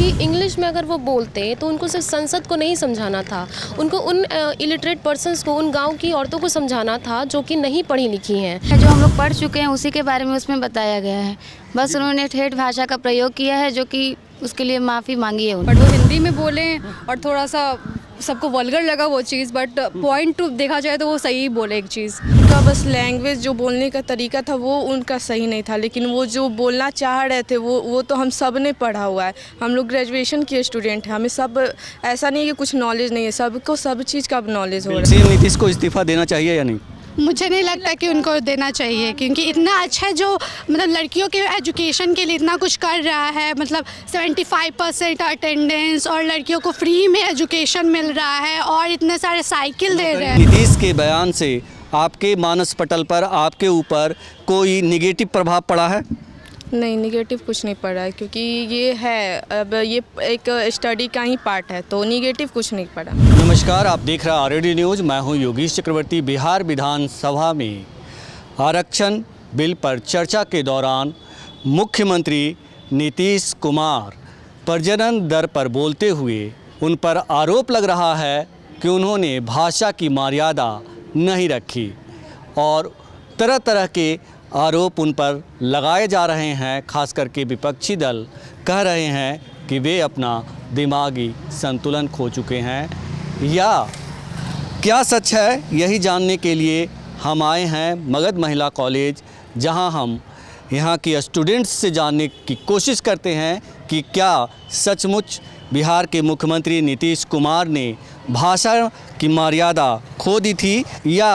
क्योंकि इंग्लिश में अगर वो बोलते तो उनको सिर्फ संसद को नहीं समझाना था, उनको उन इलिटरेट पर्सन्स को, उन गांव की औरतों को समझाना था जो कि नहीं पढ़ी लिखी हैं। जो हम लोग पढ़ चुके हैं उसी के बारे में उसमें बताया गया है। बस उन्होंने ठेठ भाषा का प्रयोग किया है, जो कि उसके लिए माफ़ी मांगी है बट वो हिंदी में बोले और थोड़ा सा सबको वल्गर लगा वो चीज़, बट पॉइंट टू देखा जाए तो वो सही बोले एक चीज़। उनका बस लैंग्वेज जो बोलने का तरीका था वो उनका सही नहीं था, लेकिन वो जो बोलना चाह रहे थे वो तो हम सब ने पढ़ा हुआ है। हम लोग ग्रेजुएशन के स्टूडेंट हैं, हमें सब ऐसा नहीं है कि कुछ नॉलेज नहीं है, सबको सब चीज़ का नॉलेज हो रहा है। सीएम नीतीश को इस्तीफा देना चाहिए या नहीं? मुझे नहीं लगता कि उनको देना चाहिए, क्योंकि इतना अच्छा जो मतलब लड़कियों के एजुकेशन के लिए इतना कुछ कर रहा है, मतलब 75% अटेंडेंस और लड़कियों को फ्री में एजुकेशन मिल रहा है और इतने सारे साइकिल दे रहे हैं। नीतीश के बयान से आपके मानस पटल पर, आपके ऊपर कोई निगेटिव प्रभाव पड़ा है? नहीं, निगेटिव कुछ नहीं पड़ा है, क्योंकि ये है, अब ये एक स्टडी का ही पार्ट है, तो निगेटिव कुछ नहीं पड़ा। नमस्कार, आप देख रहे हैं आरडी न्यूज़। मैं हूं योगेश चक्रवर्ती। बिहार विधानसभा में आरक्षण बिल पर चर्चा के दौरान मुख्यमंत्री नीतीश कुमार प्रजनन दर पर बोलते हुए उन पर आरोप लग रहा है कि उन्होंने भाषा की मर्यादा नहीं रखी और तरह तरह के आरोप उन पर लगाए जा रहे हैं। खास करके विपक्षी दल कह रहे हैं कि वे अपना दिमागी संतुलन खो चुके हैं। या क्या सच है, यही जानने के लिए हम आए हैं मगध महिला कॉलेज, जहां हम यहां की स्टूडेंट्स से जानने की कोशिश करते हैं कि क्या सचमुच बिहार के मुख्यमंत्री नीतीश कुमार ने भाषा की मर्यादा खो दी थी या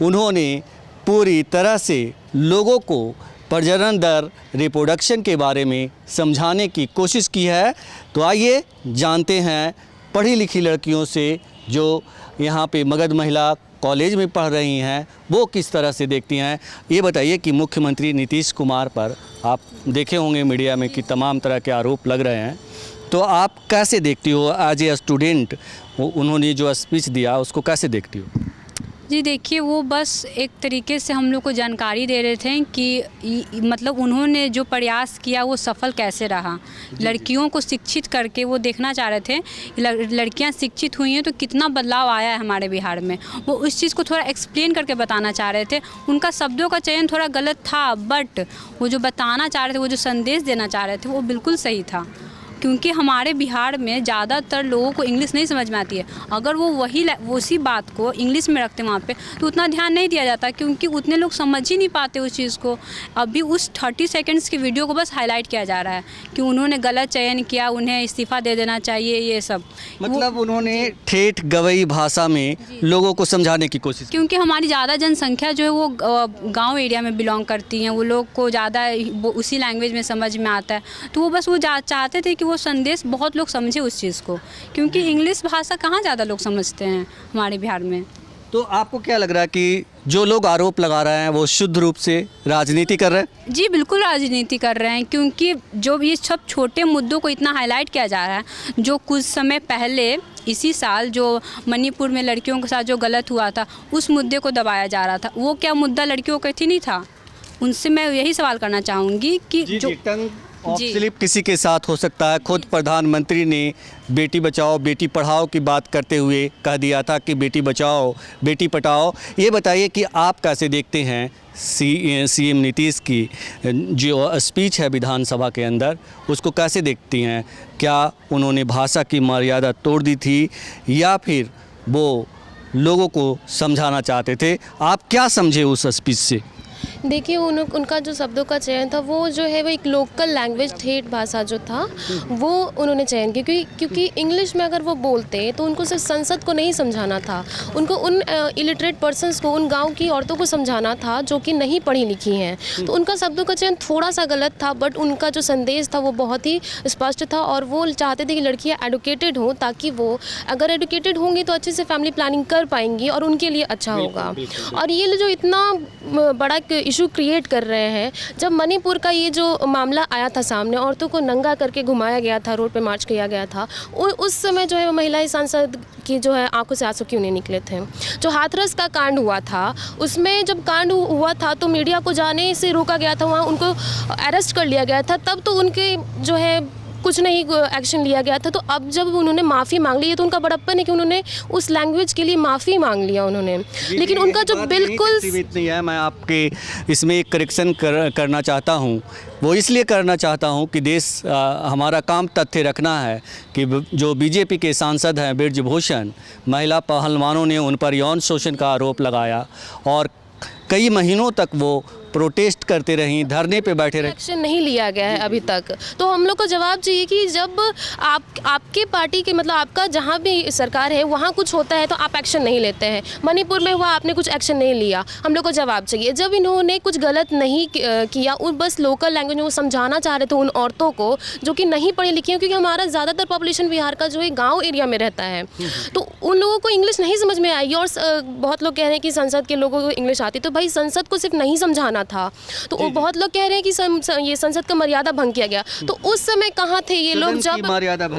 उन्होंने पूरी तरह से लोगों को प्रजनन दर, रिप्रोडक्शन के बारे में समझाने की कोशिश की है। तो आइए जानते हैं पढ़ी लिखी लड़कियों से जो यहाँ पे मगध महिला कॉलेज में पढ़ रही हैं, वो किस तरह से देखती हैं। ये बताइए कि मुख्यमंत्री नीतीश कुमार पर आप देखे होंगे मीडिया में कि तमाम तरह के आरोप लग रहे हैं, तो आप कैसे देखती हो एज ए स्टूडेंट? उन्होंने जो स्पीच दिया उसको कैसे देखती हो? जी देखिए, वो बस एक तरीके से हम लोग को जानकारी दे रहे थे कि मतलब उन्होंने जो प्रयास किया वो सफल कैसे रहा। लड़कियों को शिक्षित करके वो देखना चाह रहे थे लड़कियां शिक्षित हुई हैं तो कितना बदलाव आया है हमारे बिहार में। वो उस चीज़ को थोड़ा एक्सप्लेन करके बताना चाह रहे थे। उनका शब्दों का चयन थोड़ा गलत था, बट वो जो बताना चाह रहे थे, वो जो संदेश देना चाह रहे थे, वो बिल्कुल सही था। क्योंकि हमारे बिहार में ज़्यादातर लोगों को इंग्लिश नहीं समझ में आती है। अगर वो उसी बात को इंग्लिश में रखते वहाँ पे तो उतना ध्यान नहीं दिया जाता, क्योंकि उतने लोग समझ ही नहीं पाते उस चीज़ को। अभी उस 30 सेकंड्स की वीडियो को बस हाईलाइट किया जा रहा है कि उन्होंने गलत चयन किया, उन्हें इस्तीफ़ा दे देना चाहिए, ये सब। मतलब उन्होंने ठेठ गवई भाषा में लोगों को समझाने की कोशिश की। क्योंकि हमारी ज़्यादा जनसंख्या जो है वो गाँव एरिया में बिलोंग करती हैं, वो लोग को ज़्यादा उसी लैंग्वेज में समझ में आता है। तो वो बस वो चाहते थे कि वो संदेश बहुत लोग समझे उस चीज़ को, क्योंकि इंग्लिश भाषा कहाँ ज़्यादा लोग समझते हैं हमारे बिहार में। तो आपको क्या लग रहा है कि जो लोग आरोप लगा रहे हैं वो शुद्ध रूप से राजनीति कर रहे हैं? जी बिल्कुल राजनीति कर रहे हैं, क्योंकि जो ये सब छोटे मुद्दों को इतना हाईलाइट किया जा रहा है। जो कुछ समय पहले इसी साल जो मणिपुर में लड़कियों के साथ जो गलत हुआ था, उस मुद्दे को दबाया जा रहा था। वो क्या मुद्दा लड़कियों का नहीं था? उनसे मैं यही सवाल करना चाहूँगी कि जो ऑफ स्लिप किसी के साथ हो सकता है। खुद प्रधानमंत्री ने बेटी बचाओ बेटी पढ़ाओ की बात करते हुए कह दिया था कि बेटी बचाओ बेटी पढ़ाओ। ये बताइए कि आप कैसे देखते हैं सीएम नीतीश की जो स्पीच है विधानसभा के अंदर, उसको कैसे देखती हैं? क्या उन्होंने भाषा की मर्यादा तोड़ दी थी या फिर वो लोगों को समझाना चाहते थे? आप क्या समझे उस स्पीच से? देखिए, उनका जो शब्दों का चयन था वो जो है वो एक लोकल लैंग्वेज, ठेठ भाषा जो था वो उन्होंने चयन किया, क्योंकि इंग्लिश में अगर वो बोलते तो उनको सिर्फ संसद को नहीं समझाना था, उनको उन इलिटरेट पर्सन्स को, उन गांव की औरतों को समझाना था जो कि नहीं पढ़ी लिखी हैं। तो उनका शब्दों का चयन थोड़ा सा गलत था, बट उनका जो संदेश था वो बहुत ही स्पष्ट था और वो चाहते थे कि लड़कियाँ एडुकेटेड हों, ताकि वो अगर एडुकेटेड होंगी तो अच्छे से फैमिली प्लानिंग कर पाएंगी और उनके लिए अच्छा होगा। और ये जो इतना बड़ा इशू क्रिएट कर रहे हैं, जब मणिपुर का ये जो मामला आया था सामने, औरतों को नंगा करके घुमाया गया था, रोड पे मार्च किया गया था, उस समय जो है वो महिला सांसद की जो है आंखों से आंसू क्यों नहीं निकले थे। जो हाथरस का कांड हुआ था, उसमें जब कांड हुआ था तो मीडिया को जाने से रोका गया था, वहाँ उनको अरेस्ट कर लिया गया था। तब तो उनके जो है कुछ नहीं एक्शन लिया गया था। तो अब जब उन्होंने माफ़ी मांग ली, ये तो उनका बड़प्पन है कि उन्होंने उस लैंग्वेज के लिए माफ़ी मांग लिया उन्होंने। लेकिन उनका जो बिल्कुल सीमित नहीं है, मैं आपके इसमें एक करेक्शन करना चाहता हूँ। वो इसलिए करना चाहता हूँ कि हमारा काम तथ्य रखना है कि जो बीजेपी के सांसद हैं बृजभूषण, महिला पहलवानों ने उन पर यौन शोषण का आरोप लगाया और कई महीनों तक वो प्रोटेस्ट करते रहीं, धरने पे बैठे रहे। एक्शन नहीं लिया गया है अभी तक। तो हम लोग को जवाब चाहिए कि जब आपके पार्टी के मतलब आपका जहाँ भी सरकार है वहाँ कुछ होता है तो आप एक्शन नहीं लेते हैं। मणिपुर में हुआ, आपने कुछ एक्शन नहीं लिया। हम लोग को जवाब चाहिए। जब इन्होंने कुछ गलत नहीं किया, उन बस लोकल लैंग्वेज में वो समझाना चाह रहे थे उन औरतों को जो कि नहीं पढ़ी लिखी हैं, क्योंकि हमारा ज़्यादातर पॉपुलेशन बिहार का जो है गाँव एरिया में रहता है, तो उन लोगों को इंग्लिश नहीं समझ में आएगी। और बहुत लोग कह रहे हैं कि संसद के लोगों को इंग्लिश आती, तो भाई संसद को सिर्फ नहीं समझाना था। तो वो बहुत लोग कह रहे हैं कि ये संसद का मर्यादा भंग किया गया। तो उस समय कहाँ थे ये लोग जब,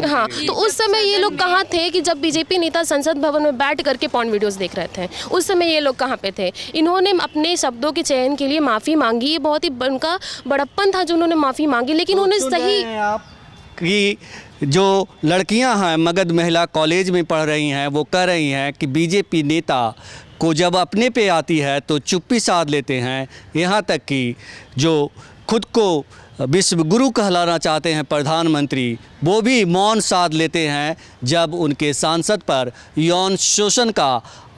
हाँ, तो उस समय ये लोग कहाँ थे कि जब बीजेपी नेता संसद भवन में बैठ करके पॉर्न वीडियोस देख रहे थे? उस समय ये लोग कहाँ पे थे? इन्होंने अपने शब्दों के चयन के लिए माफ़ी मांगी। ये बहुत ही उनका बड़प्पन था जो उन्होंने माफ़ी मांगी। लेकिन उन्होंने सही कि जो लड़कियां हैं मगध महिला कॉलेज में पढ़ रही हैं, वो कह रही हैं कि बीजेपी नेता को जब अपने पे आती है तो चुप्पी साध लेते हैं। यहाँ तक कि जो खुद को विश्व गुरु कहलाना चाहते हैं प्रधानमंत्री, वो भी मौन साध लेते हैं जब उनके सांसद पर यौन शोषण का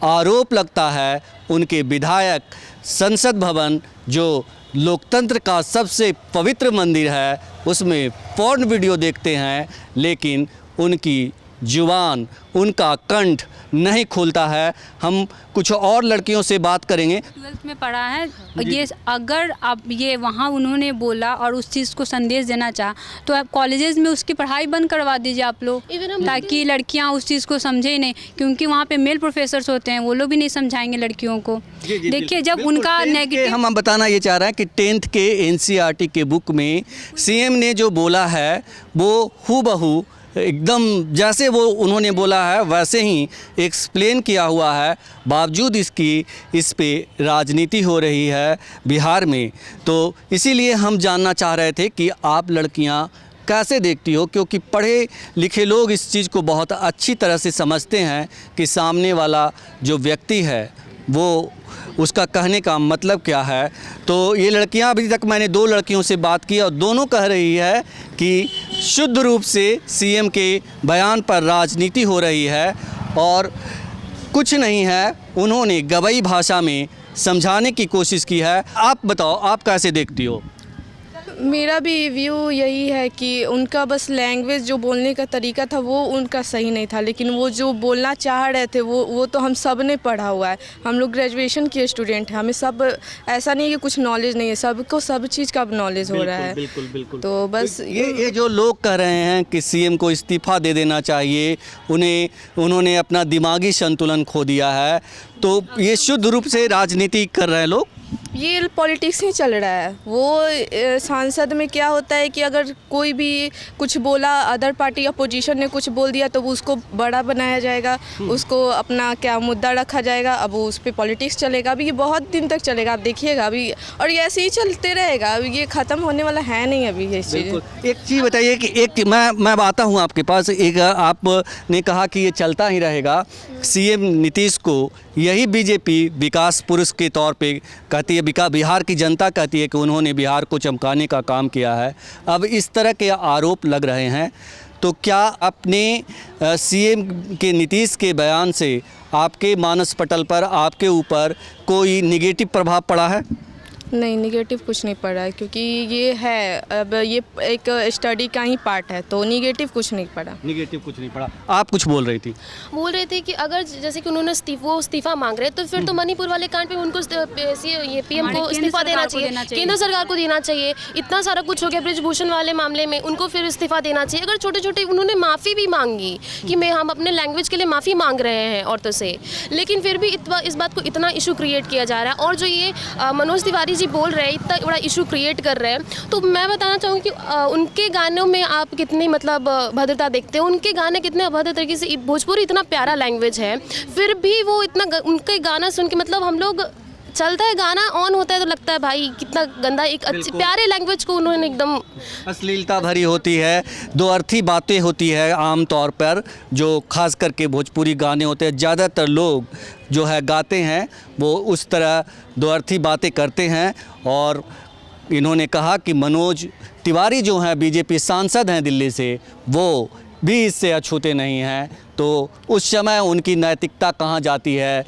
आरोप लगता है। उनके विधायक संसद भवन जो लोकतंत्र का सबसे पवित्र मंदिर है, उसमें पोर्न वीडियो देखते हैं, लेकिन उनकी जुबान, उनका कंठ नहीं खुलता है। हम कुछ और लड़कियों से बात करेंगे। 12th में पढ़ा है ये, अगर आप ये वहाँ उन्होंने बोला और उस चीज़ को संदेश देना चाहा तो आप कॉलेजेस में उसकी पढ़ाई बंद करवा दीजिए आप लोग, ताकि लड़कियाँ उस चीज़ को समझे ही नहीं, क्योंकि वहाँ पे मेल प्रोफेसर्स होते हैं, वो लोग भी नहीं समझाएंगे लड़कियों को। देखिए जब उनका नेगेटिव, हम बताना ये चाह रहे हैं कि 10th के NCERT के बुक में CM ने जो बोला है वो हूबहू एकदम जैसे वो उन्होंने बोला है वैसे ही एक्सप्लेन किया हुआ है। बावजूद इसकी इस पे राजनीति हो रही है बिहार में। तो इसीलिए हम जानना चाह रहे थे कि आप लड़कियां कैसे देखती हो, क्योंकि पढ़े लिखे लोग इस चीज़ को बहुत अच्छी तरह से समझते हैं कि सामने वाला जो व्यक्ति है वो उसका कहने का मतलब क्या है। तो ये लड़कियां, अभी तक मैंने 2 लड़कियों से बात की और दोनों कह रही है कि शुद्ध रूप से CM के बयान पर राजनीति हो रही है और कुछ नहीं है। उन्होंने गवई भाषा में समझाने की कोशिश की है। आप बताओ, आप कैसे देखती हो? मेरा भी व्यू यही है कि उनका बस लैंग्वेज जो बोलने का तरीका था वो उनका सही नहीं था, लेकिन वो जो बोलना चाह रहे थे वो तो हम सब ने पढ़ा हुआ है। हम लोग ग्रेजुएशन के स्टूडेंट हैं, हमें सब, ऐसा नहीं है कि कुछ नॉलेज नहीं है, सबको सब चीज़ का नॉलेज हो रहा है। बिल्कुल बिल्कुल। तो बस ये जो लोग कह रहे हैं कि CM को इस्तीफ़ा दे देना चाहिए, उन्होंने अपना दिमागी संतुलन खो दिया है, तो ये शुद्ध रूप से राजनीति कर रहे हैं लोग। ये पॉलिटिक्स ही चल रहा है। वो सांसद में क्या होता है कि अगर कोई भी कुछ बोला, अदर पार्टी अपोजिशन ने कुछ बोल दिया तो उसको बड़ा बनाया जाएगा, उसको अपना क्या मुद्दा रखा जाएगा, अब उस पर पॉलिटिक्स चलेगा। अभी ये बहुत दिन तक चलेगा, आप देखिएगा अभी, और ये ऐसे ही चलते रहेगा। अभी ये ख़त्म होने वाला है नहीं अभी ये चीज़। एक चीज़ बताइए कि एक मैं आता हूँ आपके पास। एक आपने कहा कि ये चलता ही रहेगा। CM नीतीश को यही बीजेपी विकास पुरुष के तौर पे कहती है, बिहार की जनता कहती है कि उन्होंने बिहार को चमकाने का काम किया है। अब इस तरह के आरोप लग रहे हैं, तो क्या अपने CM के नीतीश के बयान से आपके मानस पटल पर, आपके ऊपर कोई निगेटिव प्रभाव पड़ा है? नहीं, निगेटिव कुछ नहीं पड़ा है, क्योंकि ये है, अब ये एक स्टडी का ही पार्ट है, तो निगेटिव कुछ नहीं पड़ा। निगेटिव कुछ नहीं पड़ा। आप कुछ बोल रही थी? बोल रहे थे कि अगर जैसे कि उन्होंने इस्तीफा मांग रहे, तो फिर तो मणिपुर वाले कांड पे उनको ये PM को इस्तीफा देना चाहिए, केंद्र सरकार को देना चाहिए। इतना सारा कुछ हो गया बृजभूषण वाले मामले में, उनको फिर इस्तीफा देना चाहिए। अगर छोटे छोटे उन्होंने माफ़ी भी मांगी कि हम अपने लैंग्वेज के लिए माफ़ी मांग रहे हैं औरतों से, लेकिन फिर भी इस बात को इतना इशू क्रिएट किया जा रहा है। और जो ये मनोज तिवारी जी बोल रहे हैं, इतना बड़ा इशू क्रिएट कर रहे हैं, तो मैं बताना चाहूँगी कि उनके गानों में आप कितनी मतलब भद्रता देखते हो। उनके गाने कितने अभद्र तरीके से, भोजपुरी इतना प्यारा लैंग्वेज है, फिर भी वो इतना उनके गाना सुन के मतलब हम लोग चलता है गाना ऑन होता है तो लगता है भाई कितना गंदा, एक अच्छी प्यारे लैंग्वेज को उन्होंने एकदम अश्लीलता भरी होती है, दो अर्थी बातें होती है आम तौर पर, जो खास करके भोजपुरी गाने होते हैं, ज़्यादातर लोग जो है गाते हैं वो उस तरह दो अर्थी बातें करते हैं। और इन्होंने कहा कि मनोज तिवारी जो हैं बीजेपी सांसद हैं दिल्ली से, वो भी इससे अछूते नहीं हैं, तो उस समय उनकी नैतिकता कहाँ जाती है।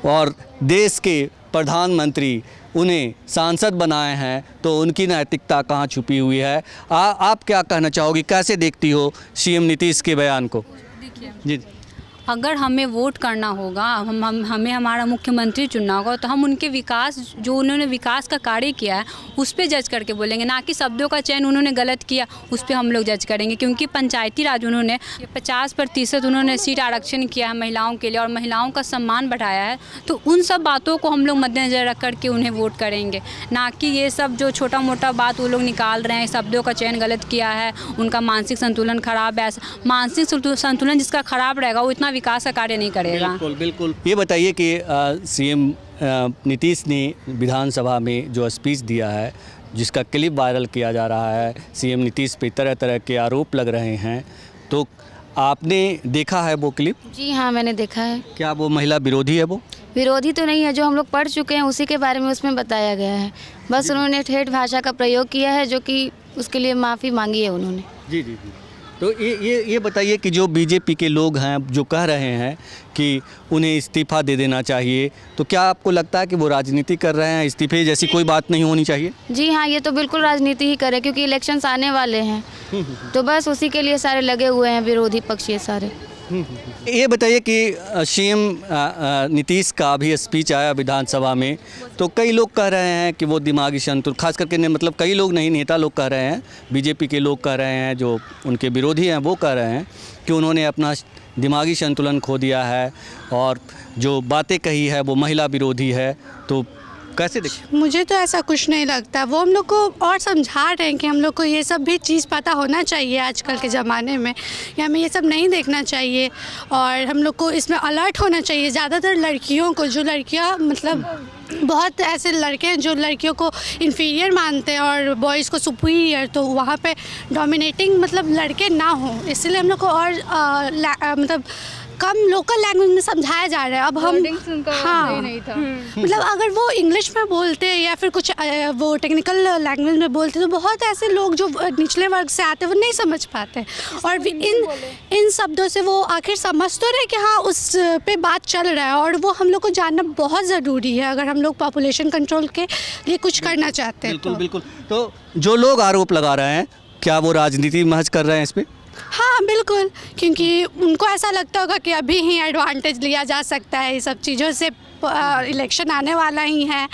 और देश के प्रधानमंत्री उन्हें सांसद बनाए हैं तो उनकी नैतिकता कहाँ छुपी हुई है। आप क्या कहना चाहोगी, कैसे देखती हो सीएम नीतीश के बयान को? जी, अगर हमें वोट करना होगा, हमें हमारा मुख्यमंत्री चुनना होगा, तो हम उनके विकास, जो उन्होंने विकास का कार्य किया है उस पे जज करके बोलेंगे, ना कि शब्दों का चयन उन्होंने गलत किया उस पे हम लोग जज करेंगे। क्योंकि पंचायती राज उन्होंने 50% उन्होंने सीट आरक्षण किया है महिलाओं के लिए और महिलाओं का सम्मान बढ़ाया है, तो उन सब बातों को हम लोग मद्देनजर रख करके उन्हें वोट करेंगे, ना कि ये सब जो छोटा मोटा बात वो लोग निकाल रहे हैं, शब्दों का चयन गलत किया है, उनका मानसिक संतुलन खराब है। मानसिक संतुलन जिसका खराब रहेगा वो इतना विकास का कार्य नहीं करेगा। बिल्कुल बिल्कुल। ये बताइए कि सीएम नीतीश ने विधानसभा में जो स्पीच दिया है, जिसका क्लिप वायरल किया जा रहा है, सीएम नीतीश पे तरह तरह के आरोप लग रहे हैं, तो आपने देखा है वो क्लिप? जी हाँ, मैंने देखा है। क्या वो महिला विरोधी है? वो विरोधी तो नहीं है, जो हम लोग पढ़ चुके हैं उसी के बारे में उसमें बताया गया है। बस उन्होंने ठेठ भाषा का प्रयोग किया है, जो कि उसके लिए माफ़ी मांगी है उन्होंने। जी जी जी। तो ये बताइए कि जो बीजेपी के लोग हैं जो कह रहे हैं कि उन्हें इस्तीफ़ा दे देना चाहिए, तो क्या आपको लगता है कि वो राजनीति कर रहे हैं? इस्तीफे जैसी कोई बात नहीं होनी चाहिए? जी हाँ, ये तो बिल्कुल राजनीति ही करे, क्योंकि इलेक्शंस आने वाले हैं, तो बस उसी के लिए सारे लगे हुए हैं विरोधी पक्ष ये सारे। ये बताइए कि सीएम नीतीश का अभी स्पीच आया विधानसभा में, तो कई लोग कह रहे हैं कि वो दिमागी संतुलन, खास करके मतलब कई लोग नहीं, नेता लोग कह रहे हैं, बीजेपी के लोग कह रहे हैं, जो उनके विरोधी हैं वो कह रहे हैं कि उन्होंने अपना दिमागी संतुलन खो दिया है और जो बातें कही है वो महिला विरोधी है। तो कैसे देखिए? मुझे तो ऐसा कुछ नहीं लगता। वो हम लोग को और समझा रहे हैं कि हम लोग को ये सब भी चीज़ पता होना चाहिए आजकल के ज़माने में, कि हमें ये सब नहीं देखना चाहिए और हम लोग को इसमें अलर्ट होना चाहिए। ज़्यादातर लड़कियों को, जो लड़कियां मतलब बहुत ऐसे लड़के हैं जो लड़कियों को इन्फीरियर मानते हैं और बॉयज़ को सुपीरियर, तो वहाँ पे डोमिनेटिंग मतलब लड़के ना हो, इसलिए हम लोग को और मतलब कम लोकल लैंग्वेज में समझाया जा रहा है। अब हम हाँ नहीं था। मतलब अगर वो इंग्लिश में बोलते या फिर कुछ वो टेक्निकल लैंग्वेज में बोलते तो बहुत ऐसे लोग जो निचले वर्ग से आते हैं वो नहीं समझ पाते, और इन शब्दों से वो आखिर समझ तो रहे कि हाँ उस पे बात चल रहा है, और वो हम लोग को जानना बहुत ज़रूरी है अगर हम लोग पॉपुलेशन कंट्रोल के लिए कुछ करना चाहते हैं। बिल्कुल बिल्कुल। तो जो लोग आरोप लगा रहे हैं, क्या वो राजनीति महज कर रहे हैं इस पर? हाँ बिल्कुल, क्योंकि उनको ऐसा लगता होगा कि अभी ही एडवांटेज लिया जा सकता है, ये सब चीज़ों से इलेक्शन आने वाला ही है,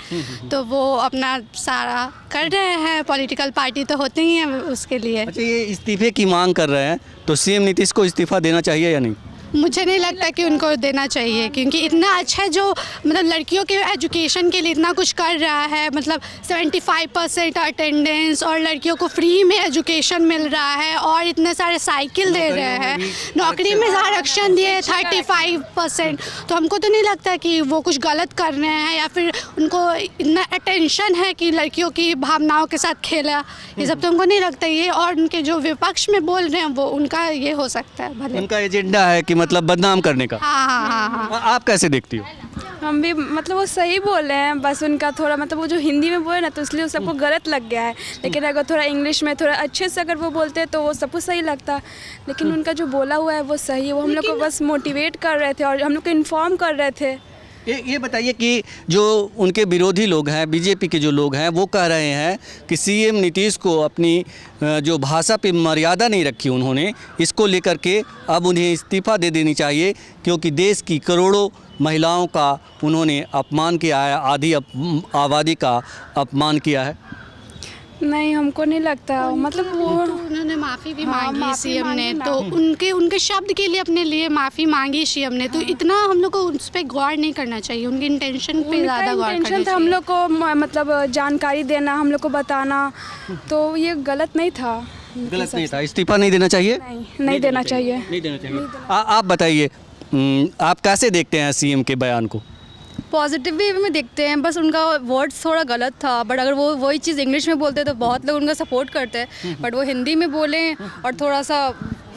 तो वो अपना सारा कर रहे हैं। पॉलिटिकल पार्टी तो होते ही हैं उसके लिए। अच्छा, ये इस्तीफे की मांग कर रहे हैं, तो सीएम नीतीश को इस्तीफा देना चाहिए या नहीं? मुझे नहीं लगता कि उनको देना चाहिए, क्योंकि इतना अच्छा है जो मतलब लड़कियों के एजुकेशन के लिए इतना कुछ कर रहा है, मतलब 75% अटेंडेंस और लड़कियों को फ्री में एजुकेशन मिल रहा है और इतने सारे साइकिल दे रहे हैं, नौकरी में आरक्षण दिए 35%। तो हमको तो नहीं लगता कि वो कुछ गलत कर रहे हैं या फिर उनको इतना अटेंशन है कि लड़कियों की भावनाओं के साथ खेला, ये सब तो हमको नहीं लगता। ये और उनके जो विपक्ष में बोल रहे हैं वो उनका ये हो सकता है, भले उनका एजेंडा है कि मतलब बदनाम करने का। हाँ। आप कैसे देखती हो? हम भी मतलब वो सही बोल रहे हैं, बस उनका थोड़ा मतलब वो जो हिंदी में बोले ना तो इसलिए सबको गलत लग गया है, लेकिन अगर थोड़ा इंग्लिश में थोड़ा अच्छे से अगर वो बोलते तो वो सबको सही लगता, लेकिन उनका जो बोला हुआ है वो सही है। वो हम लोग को बस मोटिवेट कर रहे थे और हम लोग को इन्फॉर्म कर रहे थे। ये बताइए कि जो उनके विरोधी लोग हैं, बीजेपी के जो लोग हैं, वो कह रहे हैं कि सीएम नीतीश को अपनी जो भाषा पे मर्यादा नहीं रखी उन्होंने, इसको लेकर के अब उन्हें इस्तीफ़ा दे देनी चाहिए, क्योंकि देश की करोड़ों महिलाओं का उन्होंने अपमान किया है, आधी आबादी का अपमान किया है। नहीं, हमको नहीं लगता, मतलब वो तो उन्होंने माफ़ी भी हाँ, मांगी माफ़ी सीएम ने, मांगी तो उनके शब्द के लिए अपने लिए माफ़ी मांगी सीएम ने, तो इतना हम लोग को उस पर गौर नहीं करना चाहिए, उनके इंटेंशन पे ज़्यादा गौर करना चाहिए। था हम लोग को मतलब जानकारी देना, हम लोग को बताना, तो ये गलत नहीं था। गलत नहीं था, इस्तीफ़ा नहीं देना चाहिए? नहीं देना चाहिए। नहीं देना चाहिए। आप बताइए, आप कैसे देखते हैं सीएम के बयान को? पॉजिटिव वे में देखते हैं, बस उनका वर्ड्स थोड़ा गलत था, बट अगर वो वही चीज़ इंग्लिश में बोलते तो बहुत लोग उनका सपोर्ट करते हैं, बट वो हिंदी में बोले और थोड़ा सा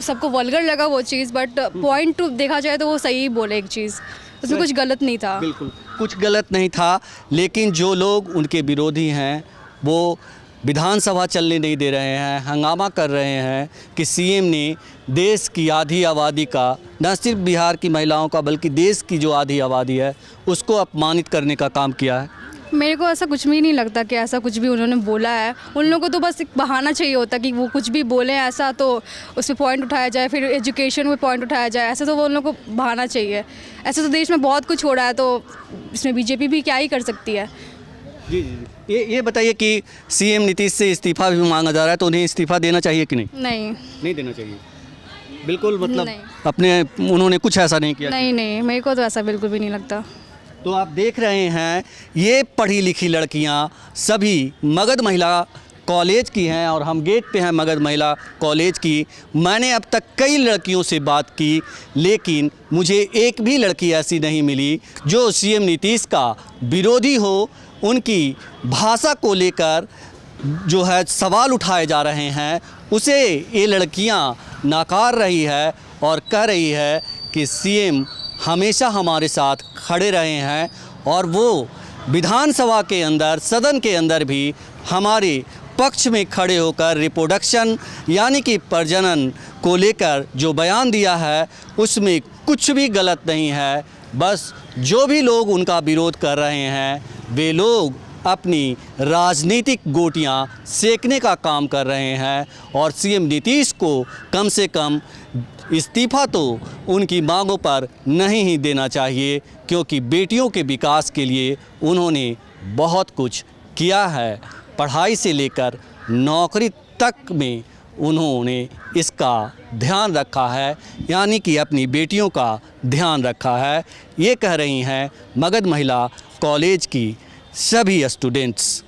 सबको वल्गर लगा वो चीज़, बट पॉइंट टू देखा जाए तो वो सही बोले एक चीज़, उसमें कुछ गलत नहीं था। बिल्कुल कुछ गलत नहीं था, लेकिन जो लोग उनके विरोधी हैं वो विधानसभा चलने नहीं दे रहे हैं, हंगामा कर रहे हैं कि सीएम ने देश की आधी आबादी का, न सिर्फ बिहार की महिलाओं का बल्कि देश की जो आधी आबादी है उसको अपमानित करने का काम किया है। मेरे को ऐसा कुछ भी नहीं लगता कि ऐसा कुछ भी उन्होंने बोला है। उन लोगों को तो बस एक बहाना चाहिए होता कि वो कुछ भी बोले ऐसा तो उस पर पॉइंट उठाया जाए, फिर एजुकेशन में पॉइंट उठाया जाए, ऐसा तो वो उन लोगों को बहाना चाहिए। ऐसे तो देश में बहुत कुछ हो रहा है, तो इसमें बीजेपी भी क्या ही कर सकती है। जी जी, ये बताइए कि सीएम नीतीश से इस्तीफा भी मांगा जा रहा है, तो उन्हें इस्तीफा देना चाहिए कि नहीं? नहीं देना चाहिए, बिल्कुल, मतलब नहीं। अपने उन्होंने कुछ ऐसा नहीं किया। नहीं, मेरे को तो ऐसा बिल्कुल भी नहीं लगता। तो आप देख रहे हैं ये पढ़ी लिखी लड़कियां सभी मगध महिला कॉलेज की हैं और हम गेट पे हैं मगध महिला कॉलेज की। मैंने अब तक कई लड़कियों से बात की, लेकिन मुझे एक भी लड़की ऐसी नहीं मिली जो सीएम नीतीश का विरोधी हो। उनकी भाषा को लेकर जो है सवाल उठाए जा रहे हैं उसे ये लड़कियां नकार रही है और कह रही है कि सीएम हमेशा हमारे साथ खड़े रहे हैं और वो विधानसभा के अंदर, सदन के अंदर भी हमारे पक्ष में खड़े होकर रिप्रोडक्शन यानी कि प्रजनन को लेकर जो बयान दिया है उसमें कुछ भी गलत नहीं है। बस जो भी लोग उनका विरोध कर रहे हैं वे लोग अपनी राजनीतिक गोटियां सेकने का काम कर रहे हैं और सीएम नीतीश को कम से कम इस्तीफ़ा तो उनकी मांगों पर नहीं ही देना चाहिए, क्योंकि बेटियों के विकास के लिए उन्होंने बहुत कुछ किया है। पढ़ाई से लेकर नौकरी तक में उन्होंने इसका ध्यान रखा है, यानी कि अपनी बेटियों का ध्यान रखा है। ये कह रही हैं मगध महिला कॉलेज की सभी स्टूडेंट्स।